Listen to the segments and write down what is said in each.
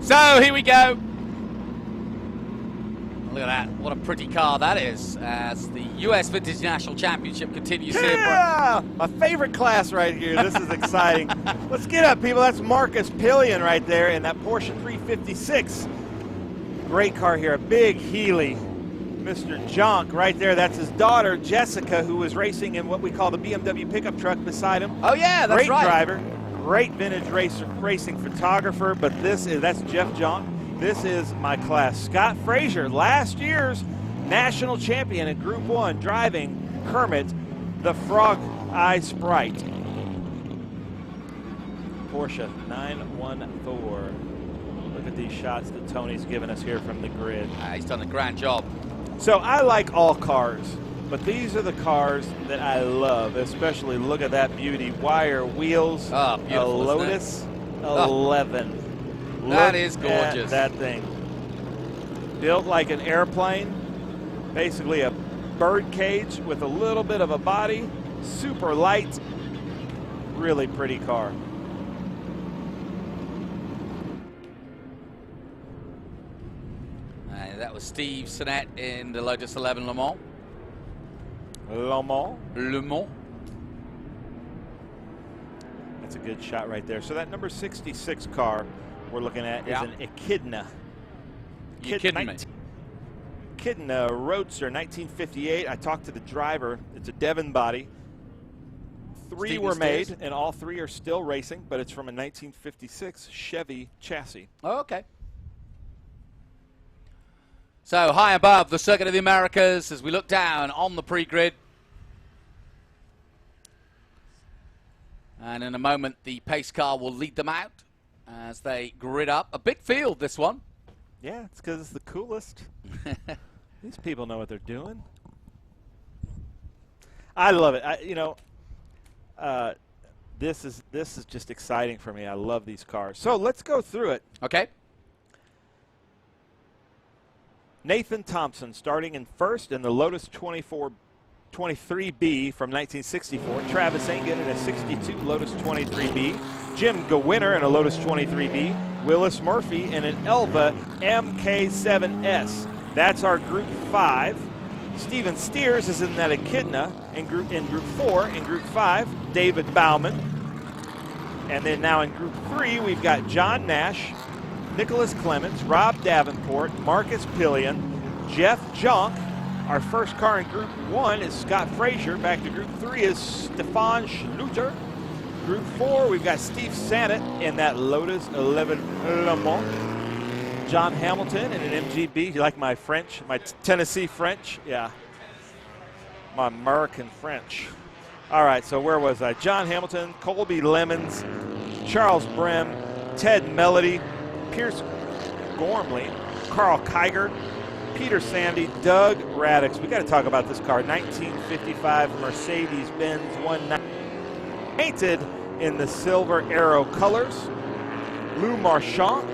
So here we go. Look at that. What a pretty car that is as the U.S. Vintage National Championship continues here. Yeah! My favorite class right here. This is exciting. Let's get up, people. That's Marcus Pillion right there in that Porsche 356. Great car here. A big Healy. Mr. Jonk right there. That's his daughter, Jessica, who was racing in what we call the BMW pickup truck beside him. Oh, yeah, that's right. Great driver. Great vintage racing photographer. But that's Jeff Jonk. This is my class. Scott Frazier, last year's national champion in Group 1, driving Kermit, the Frog Eye Sprite. Porsche 914. Look at these shots that Tony's given us here from the grid. He's done a grand job. So I like all cars, but these are the cars that I love, especially look at that beauty. Wire wheels, oh, beautiful, a Lotus 11. That is gorgeous. That thing. Built like an airplane, basically a bird cage with a little bit of a body, super light, really pretty car. That was Steve Sinnett in the Lotus 11 Le Mans. Le Mans. Le Mans. That's a good shot right there. So that number 66 car we're looking at is an Echidna. You kidding me? Echidna Roadster, 1958. I talked to the driver. It's a Devon body. Three were made, and all three are still racing, but it's from a 1956 Chevy chassis. Oh, okay. So high above the Circuit of the Americas as we look down on the pre-grid. And in a moment, the pace car will lead them out as they grid up. A big field, this one. Yeah, it's because it's the coolest. These people know what they're doing. I love it. This is just exciting for me. I love these cars. So let's go through it. Okay. Nathan Thompson starting in first in the Lotus 23B from 1964. Travis Engen in a 62 Lotus 23B. Jim Gewinner in a Lotus 23B. Willis Murphy in an Elva MK7S. That's our Group 5. Steven Steers is in that Echidna in Group 4. In Group 5, David Bauman. And then now in Group 3, we've got John Nash, Nicholas Clements, Rob Davenport, Marcus Pillion, Jeff Jonk. Our first car in Group 1 is Scott Frazier. Back to Group 3 is Stefan Schluter. Group 4, we've got Steve Sannett in that Lotus 11 Le Mans. John Hamilton in an MGB. You like my French, my Tennessee French? Yeah. My American French. All right, so where was I? John Hamilton, Colby Lemons, Charles Brem, Ted Melody, Pierce Gormley, Carl Kiger, Peter Sandy, Doug Radix. We got to talk about this car. 1955 Mercedes-Benz 190, painted in the silver arrow colors. Lou Marchand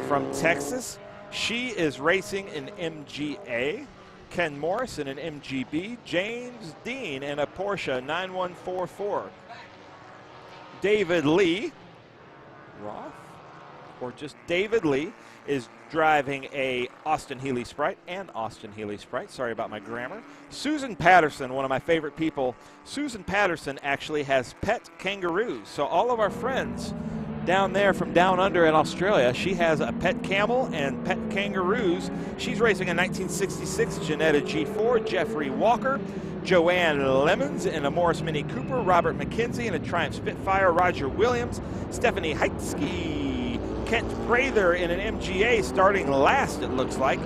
from Texas. She is racing in MGA. Ken Morris in an MGB. James Dean in a Porsche 9144. David Lee, Roth, or just David Lee, is driving a Austin Healey Sprite and Austin Healey Sprite. Sorry about my grammar. Susan Patterson, one of my favorite people. Susan Patterson actually has pet kangaroos. So all of our friends down there from down under in Australia, she has a pet camel and pet kangaroos. She's racing a 1966 Jannetta G4. Jeffrey Walker, Joanne Lemons in a Morris Mini Cooper. Robert McKenzie in a Triumph Spitfire. Roger Williams, Stephanie Heitzke, Kent Prather in an MGA starting last, it looks like.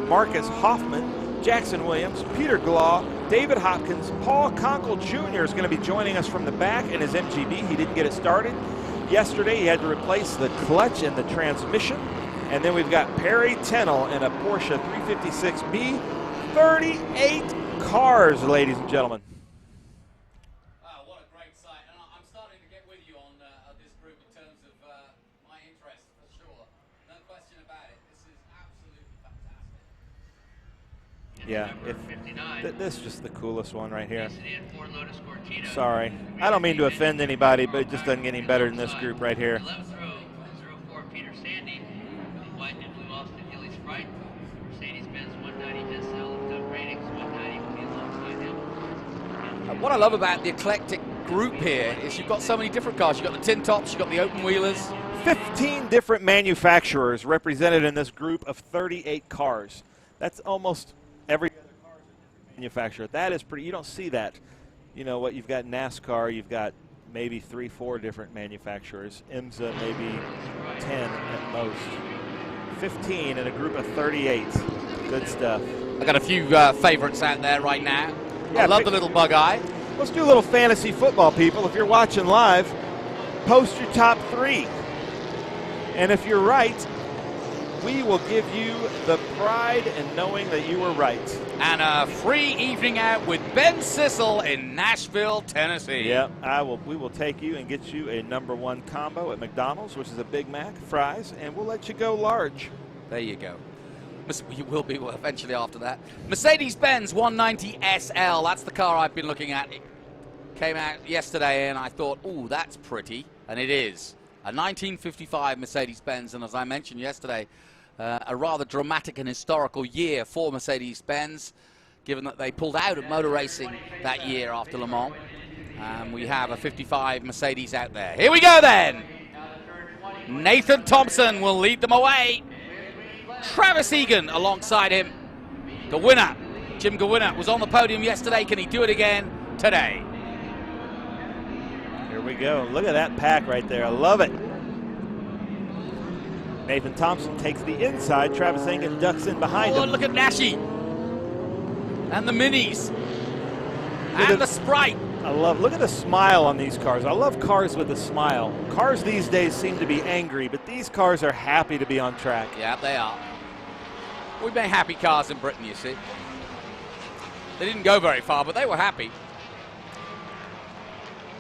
Marcus Hoffman, Jackson Williams, Peter Glaw, David Hopkins, Paul Conkle Jr. is going to be joining us from the back in his MGB. He didn't get it started. Yesterday he had to replace the clutch and the transmission. And then we've got Perry Tennell in a Porsche 356B. 38 cars, ladies and gentlemen. What a great sight. And I'm starting to get with you on this group in terms of my interest, for sure. No question about it. This is absolutely fantastic. Yeah, this is just the coolest one right here. Sorry. I don't mean to offend anybody, but it just doesn't get any better than this group right here. what I love about the eclectic group here is you've got so many different cars. You've got the tin tops, you've got the open wheelers. 15 different manufacturers represented in this group of 38 cars. That's almost every other car is a different manufacturer. That is pretty, you don't see that. You know what, you've got NASCAR, you've got maybe 3-4 different manufacturers. IMSA maybe 10 at most. 15 in a group of 38. Good stuff. I got a few favorites out there right now. Yeah, I love the little bug eye. Let's do a little fantasy football, people. If you're watching live, post your top 3. And if you're right, we will give you the pride in knowing that you were right. And a free evening out with Ben Sissel in Nashville, Tennessee. Yep, we will take you and get you a #1 combo at McDonald's, which is a Big Mac, fries, and we'll let you go large. There you go. You will be eventually after that. Mercedes-Benz 190 SL. That's the car I've been looking at. It came out yesterday, and I thought, ooh, that's pretty. And it is. A 1955 Mercedes-Benz, and as I mentioned yesterday, a rather dramatic and historical year for Mercedes-Benz, given that they pulled out of motor racing that year after Le Mans. We have a 55 Mercedes out there. Here we go then. Nathan Thompson will lead them away. Travis Egan alongside him. Gawinner, Jim Gawinner, was on the podium yesterday. Can he do it again today? Here we go. Look at that pack right there. I love it. Nathan Thompson takes the inside. Travis Egan ducks in behind him. Look at Nashi. And the Minis. And the Sprite. Look at the smile on these cars. I love cars with a smile. Cars these days seem to be angry, but these cars are happy to be on track. Yeah, they are. We made happy cars in Britain, you see. They didn't go very far, but they were happy.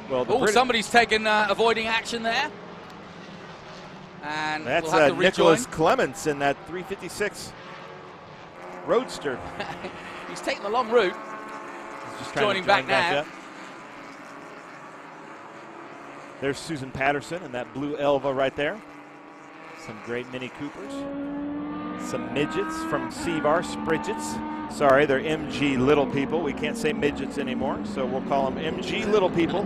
Well, somebody's taken avoiding action there. And that's we'll have to Nicholas Clements in that 356 Roadster. He's taking the long route. He's just joining back now. There's Susan Patterson in that blue Elva right there. Some great Mini Coopers. Some midgets from Seavar, Spridgets. Sorry, they're MG Little People. We can't say midgets anymore, so we'll call them MG Little People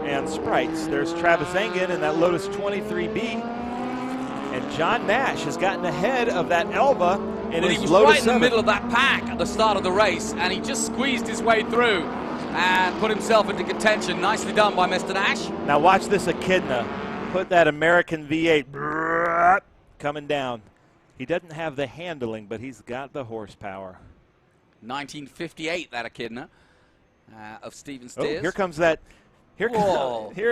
and Sprites. There's Travis Engen in that Lotus 23B. And John Nash has gotten ahead of that Elva in his Lotus 7. He was right in the middle of that pack at the start of the race, and he just squeezed his way through and put himself into contention. Nicely done by Mr. Nash. Now watch this Echidna put that American V8 coming down. He doesn't have the handling, but he's got the horsepower. 1958, that Echidna of Steven Steers. Oh, here comes that. Here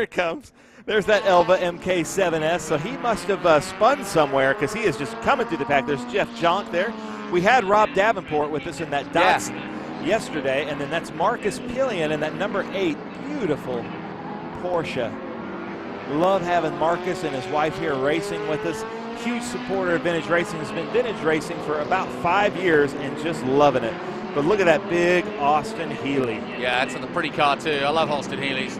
it comes. There's that Elva MK7S. So he must have spun somewhere because he is just coming through the pack. There's Jeff Jonk there. We had Rob Davenport with us in that Datsun yesterday, and then that's Marcus Pillion in that #8 beautiful Porsche. Love having Marcus and his wife here racing with us. Huge supporter of vintage racing. Has been vintage racing for about 5 years and just loving it. But look at that big Austin Healey. Yeah, that's a pretty car too. I love Austin Healey's.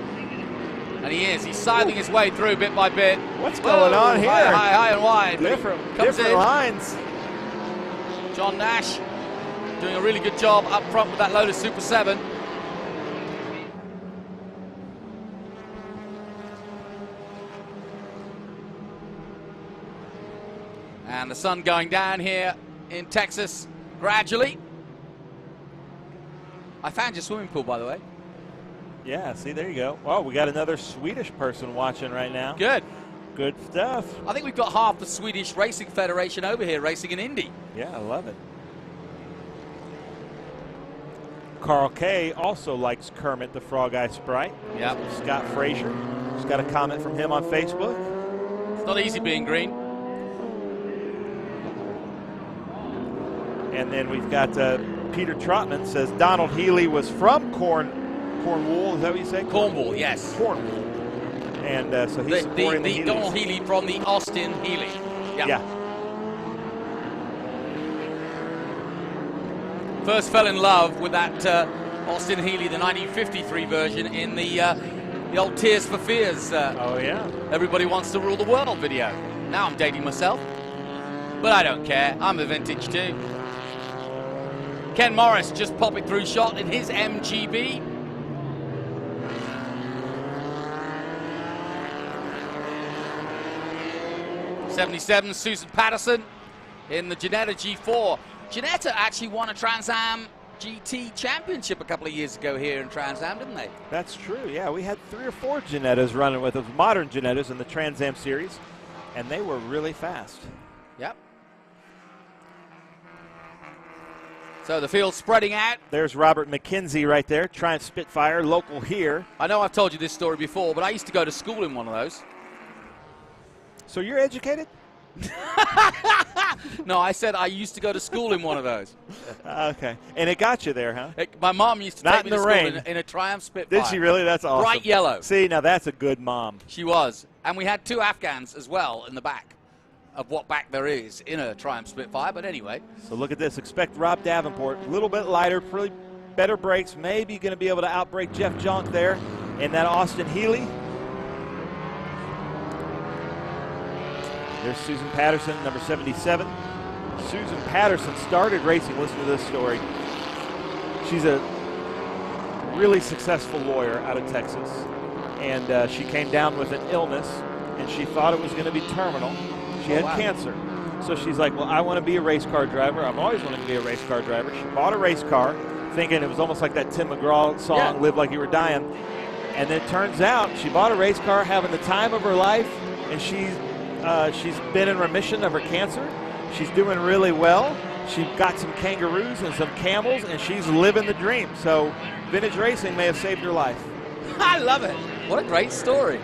And he's sidling his way through bit by bit. What's going on here? High and wide. Different lines. John Nash doing a really good job up front with that Lotus Super 7. And the sun going down here in Texas gradually. I found your swimming pool, by the way. Yeah, see, there you go. Oh, we got another Swedish person watching right now. Good. Good stuff. I think we've got half the Swedish Racing Federation over here racing in Indy. Yeah, I love it. Carl Kay also likes Kermit the Frog Eye Sprite. Yep. Scott Frazier. Just got a comment from him on Facebook. It's not easy being green. And then we've got Peter Trotman says Donald Healey was from Cornwall. Is that what you say? Cornwall, yes. Cornwall. And so he's supporting the Donald Healey from the Austin Healey. Yeah. First fell in love with that Austin Healey, the 1953 version, in the old Tears for Fears. Oh, yeah. Everybody Wants to Rule the World video. Now I'm dating myself. But I don't care. I'm a vintage too. Ken Morris just popping through shot in his MGB. 77, Susan Patterson in the Ginetta G4. Ginetta actually won a Trans Am GT championship a couple of years ago here in Trans Am, didn't they? That's true, yeah. We had 3 or 4 Ginettas running with us, modern Ginettas in the Trans Am series, and they were really fast. Yep. So the field's spreading out. There's Robert McKenzie right there, Triumph Spitfire, local here. I know I've told you this story before, but I used to go to school in one of those. So you're educated? No, I said I used to go to school in one of those. Okay. And it got you there, huh? My mom used to Not take me in to the school rain. in a Triumph Spitfire. Did she really? That's awesome. Bright yellow. See, now that's a good mom. She was. And we had 2 Afghans as well in the back of what back there is in a Triumph Spitfire. But anyway. So look at this. Expect Rob Davenport. A little bit lighter, pretty better brakes. Maybe going to be able to outbrake Jeff Jonk there in that Austin Healey. There's Susan Patterson, number 77. Susan Patterson started racing. Listen to this story. She's a really successful lawyer out of Texas. And she came down with an illness, and she thought it was going to be terminal. She had cancer. So she's like, well, I want to be a race car driver. I've always wanted to be a race car driver. She bought a race car, thinking it was almost like that Tim McGraw song, Live Like You Were Dying. And then it turns out she bought a race car, having the time of her life, and she's been in remission of her cancer. She's doing really well. She got some kangaroos and some camels, and she's living the dream. So vintage racing may have saved her life. I love it. What a great story.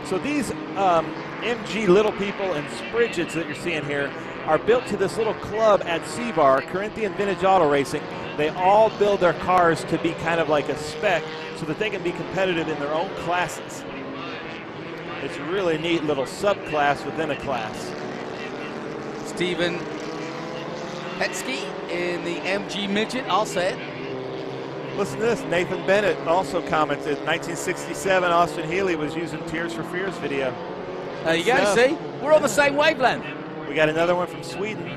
So these MG Little People and Spridgets that you're seeing here are built to this little club at SVRA, Corinthian Vintage Auto Racing. They all build their cars to be kind of like a spec so that they can be competitive in their own classes. It's a really neat little subclass within a class. Stephen Petsky in the MG Midget, I'll say it. Listen to this. Nathan Bennett also commented, 1967, Austin Healey was using Tears for Fears video. There you go, see? We're on the same wavelength. We got another one from Sweden.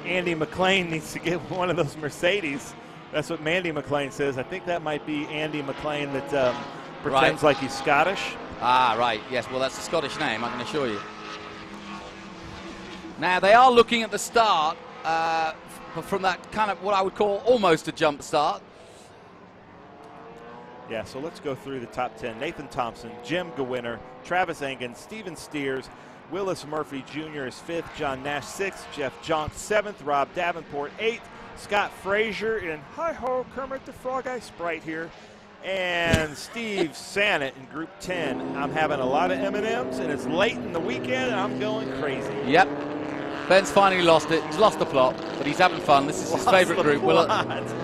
Andy McLean needs to get one of those Mercedes. That's what Mandy McLean says. I think that might be Andy McLean that pretends like he's Scottish. Ah, right. Yes, well, that's a Scottish name, I can assure you. Now, they are looking at the start from that kind of what I would call almost a jump start. Yeah, so let's go through the top 10. Nathan Thompson, Jim Gawinner, Travis Engen, Steven Steers, Willis Murphy Jr. is 5th, John Nash 6th, Jeff Jonk 7th, Rob Davenport 8th, Scott Frazier in hi-ho, Kermit the Frog Eye Sprite here, and Steve Sannett in Group 10. I'm having a lot of M&Ms, and it's late in the weekend, and I'm going crazy. Yep. Ben's finally lost it. He's lost the plot, but he's having fun. This is his favorite group.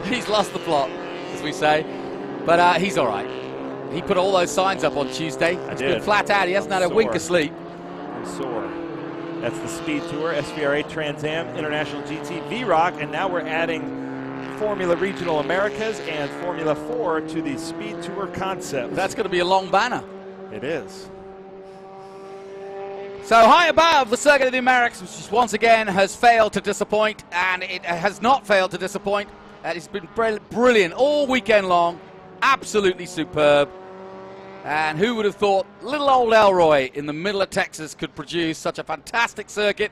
He's lost the plot, as we say. But he's all right. He put all those signs up on Tuesday. It's been flat out. He hasn't had a wink of sleep. I'm sore. That's the Speed Tour, SVRA, Trans Am, International GT, V-Rock, and now we're adding Formula Regional Americas and Formula 4 to the Speed Tour concept. That's going to be a long banner. It is. So high above, the Circuit of the Americas, which once again has failed to disappoint, and it has not failed to disappoint. It's been brilliant all weekend long, absolutely superb. And who would have thought little old Elroy in the middle of Texas could produce such a fantastic circuit,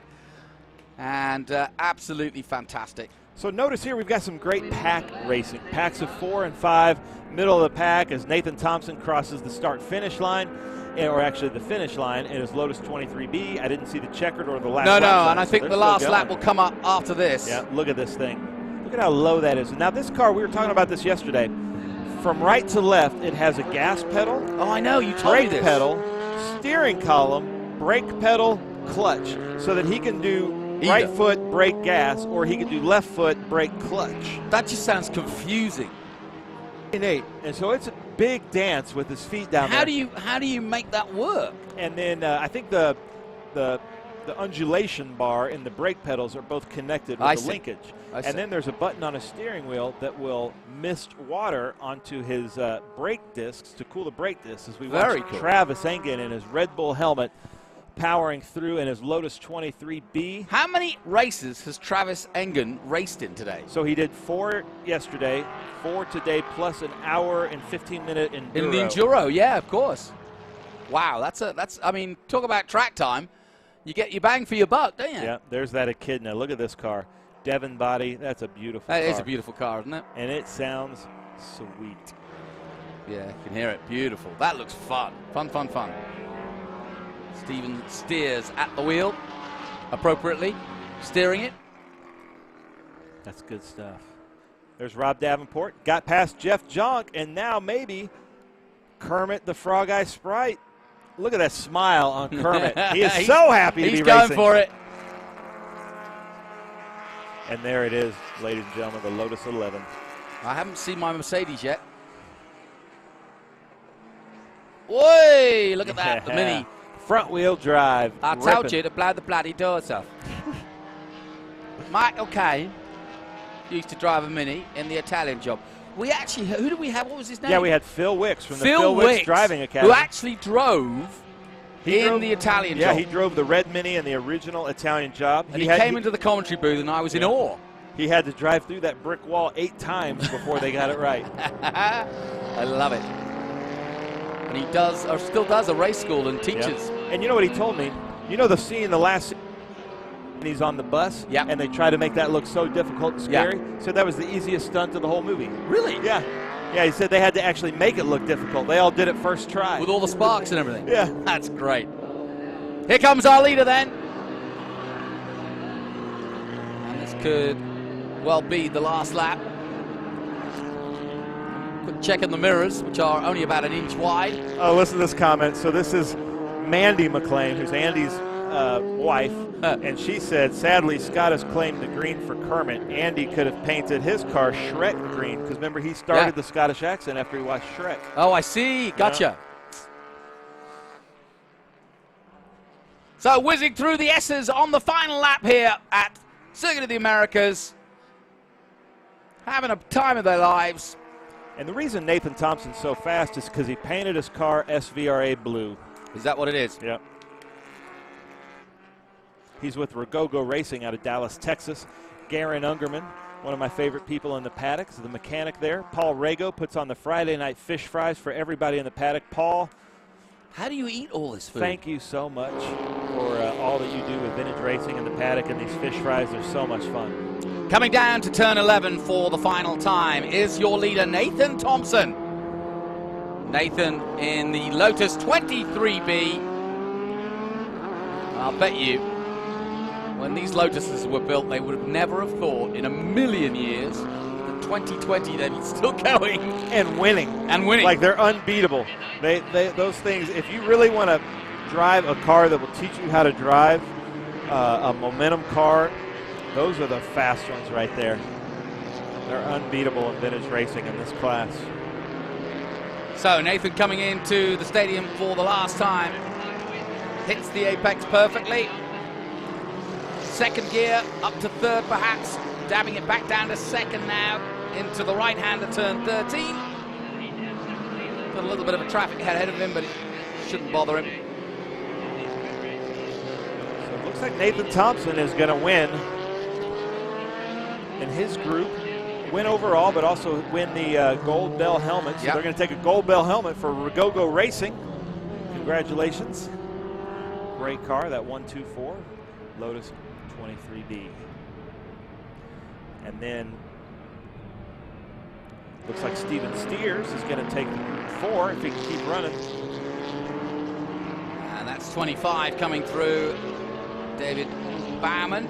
and absolutely fantastic. So notice here we've got some great pack racing. Packs of 4 and 5, middle of the pack as Nathan Thompson crosses the start-finish line. Or actually the finish line in his Lotus 23B. I didn't see the checkered or the last lap. No, and I think the last lap will come up after this. Yeah, look at this thing. Look at how low that is. Now this car, we were talking about this yesterday. From right to left, it has a gas pedal. Oh, I know, you told me this. Brake pedal, steering column, brake pedal, clutch. So that he can do right foot, brake, gas, or he can do left foot, brake, clutch. That just sounds confusing. And so it's a big dance with his feet down there. How do you make that work? And then I think the undulation bar and the brake pedals are both connected with the linkage. And then there's a button on a steering wheel that will mist water onto his brake discs to cool the brake discs. As we watch Travis Engen in his Red Bull helmet powering through in his Lotus 23B. How many races has Travis Engen raced in today? So he did 4 yesterday, 4 today, plus an hour and 15-minute enduro. In the enduro, yeah, of course. Wow, I mean, talk about track time. You get your bang for your buck, don't you? Yeah, there's that Echidna. Look at this car. Devon body, that's a beautiful car. That is a beautiful car, isn't it? And it sounds sweet. Yeah, you can hear it. Beautiful. That looks fun. Fun, fun, fun. Steven steers at the wheel appropriately, steering it. That's good stuff. There's Rob Davenport. Got past Jeff Jonk, and now maybe Kermit the Frog Eye Sprite. Look at that smile on Kermit. He is so happy to be racing. He's going for it. And there it is, ladies and gentlemen, the Lotus 11. I haven't seen my Mercedes yet. Whoa, look at that, the Mini. Front wheel drive. I told you to blow the bloody doors off. Michael Caine used to drive a Mini in the Italian job. We actually, who did we have? What was his name? Yeah, we had Phil Wicks from the Phil Wicks Driving Academy. Who actually drove the Italian job. Yeah, he drove the red Mini in the original Italian job. And he came into the commentary booth, and I was in awe. He had to drive through that brick wall 8 times before they got it right. I love it. And he does, or still does, a race school and teaches. Yep. And you know what he told me? You know the scene, the last scene, and he's on the bus, and they try to make that look so difficult and scary? So that was the easiest stunt of the whole movie. Really? Yeah. Yeah, he said they had to actually make it look difficult. They all did it first try. With all the sparks and everything. Yeah. That's great. Here comes our leader then. And this could well be the last lap. Quick check in the mirrors, which are only about an inch wide. Oh, listen to this comment. So this is Mandy McLean, who's Andy's wife, and she said, sadly, Scott has claimed the green for Kermit. Andy could have painted his car Shrek green, because remember, he started the Scottish accent after he watched Shrek. Oh, I see. Gotcha. So whizzing through the S's on the final lap here at Circuit of the Americas. Having a time of their lives. And the reason Nathan Thompson's so fast is because he painted his car SVRA blue. Is that what it is? Yep. He's with Ragogo Racing out of Dallas, Texas. Garen Ungerman, one of my favorite people in the paddock, is the mechanic there. Paul Rago puts on the Friday night fish fries for everybody in the paddock. Paul, how do you eat all this food? Thank you so much for all that you do with vintage racing in the paddock, and these fish fries are so much fun. Coming down to turn 11 for the final time is your leader, Nathan Thompson. Nathan in the Lotus 23B. I'll bet you, when these Lotuses were built, they would have never have thought in a million years that 2020 they'd be still going. And winning. And winning. Like, they're unbeatable. Those things, if you really want to drive a car that will teach you how to drive a momentum car, those are the fast ones right there. They're unbeatable in vintage racing in this class. So Nathan coming into the stadium for the last time. Hits the apex perfectly. Second gear up to third perhaps. Dabbing it back down to second now. Into the right hand of turn 13. Got a little bit of a traffic ahead of him, but it shouldn't bother him. So it looks like Nathan Thompson is going to win in his group. Win overall, but also win the Gold Bell helmet. So they're going to take a Gold Bell helmet for Ragogo Racing. Congratulations. Great car, that 124 Lotus 23B. And then looks like Steven Steers is going to take 4 if he can keep running. And that's 25 coming through. David Bauman.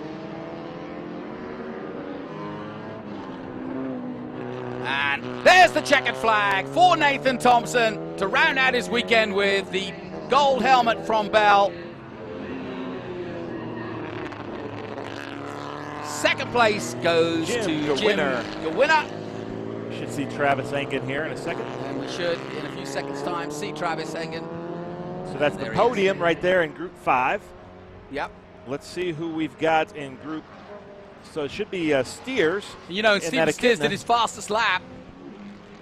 And there's the checkered flag for Nathan Thompson to round out his weekend with the gold helmet from Bell. Second place goes to Jim Gawinner. Should see Travis Engen here in a second. And we should, in a few seconds' time, see Travis Engen. So that's the podium right there in Group 5. Yep. Let's see who we've got in Group. So it should be Steers. You know, Steven Steers did his fastest lap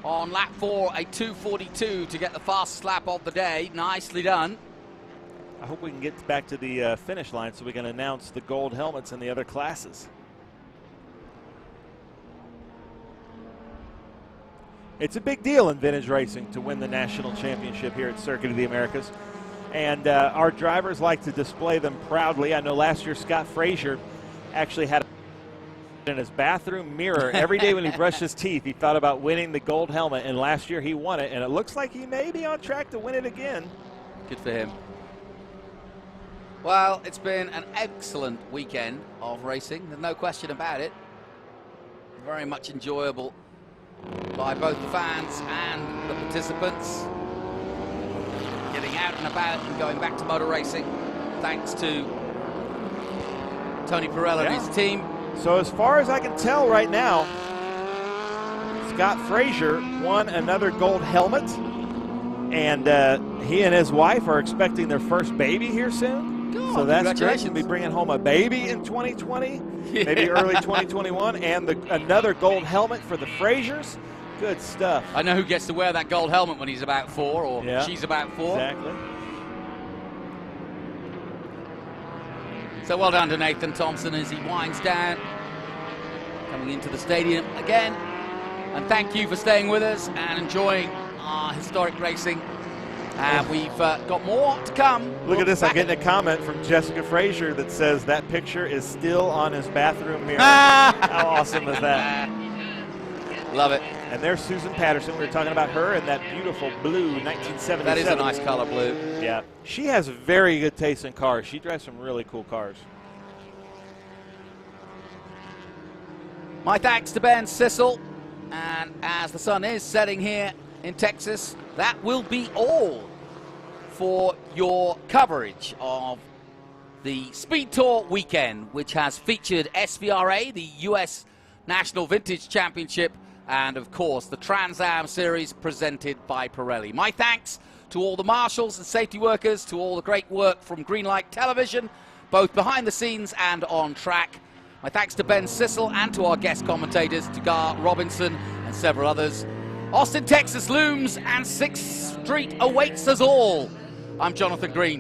on lap 4, a 2:42 to get the fastest lap of the day. Nicely done. I hope we can get back to the finish line so we can announce the gold helmets in the other classes. It's a big deal in vintage racing to win the national championship here at Circuit of the Americas. And our drivers like to display them proudly. I know last year Scott Frazier actually had in his bathroom mirror every day when he brushed his teeth. He thought about winning the gold helmet, and last year he won it, and it looks like he may be on track to win it again. Good for him. Well, it's been an excellent weekend of racing. There's no question about it. Very much enjoyable by both the fans and the participants. Getting out and about and going back to motor racing, thanks to Tony Perella and his team. So as far as I can tell right now, Scott Frazier won another gold helmet, and he and his wife are expecting their first baby here soon. So that's great. He'll be bringing home a baby in 2020, maybe early 2021, and another gold helmet for the Fraziers. Good stuff. I know who gets to wear that gold helmet when he's about 4 or she's about 4. Exactly. So well done to Nathan Thompson as he winds down, coming into the stadium again. And thank you for staying with us and enjoying our historic racing. We've got more to come. Look at this. I'm getting a comment from Jessica Frazier that says that picture is still on his bathroom mirror. How awesome is that? Love it. And there's Susan Patterson. We were talking about her in that beautiful blue 1977. That is a nice color, blue. Yeah. She has very good taste in cars. She drives some really cool cars. My thanks to Ben Sissel. And as the sun is setting here in Texas, that will be all for your coverage of the Speed Tour weekend, which has featured SVRA, the U.S. National Vintage Championship, and of course the Trans Am Series presented by Pirelli. My thanks to all the marshals and safety workers, to all the great work from Greenlight Television, both behind the scenes and on track. My thanks to Ben Sissel and to our guest commentators, to Gar Robinson and several others. Austin, Texas looms, and 6th Street awaits us all. I'm Jonathan Green.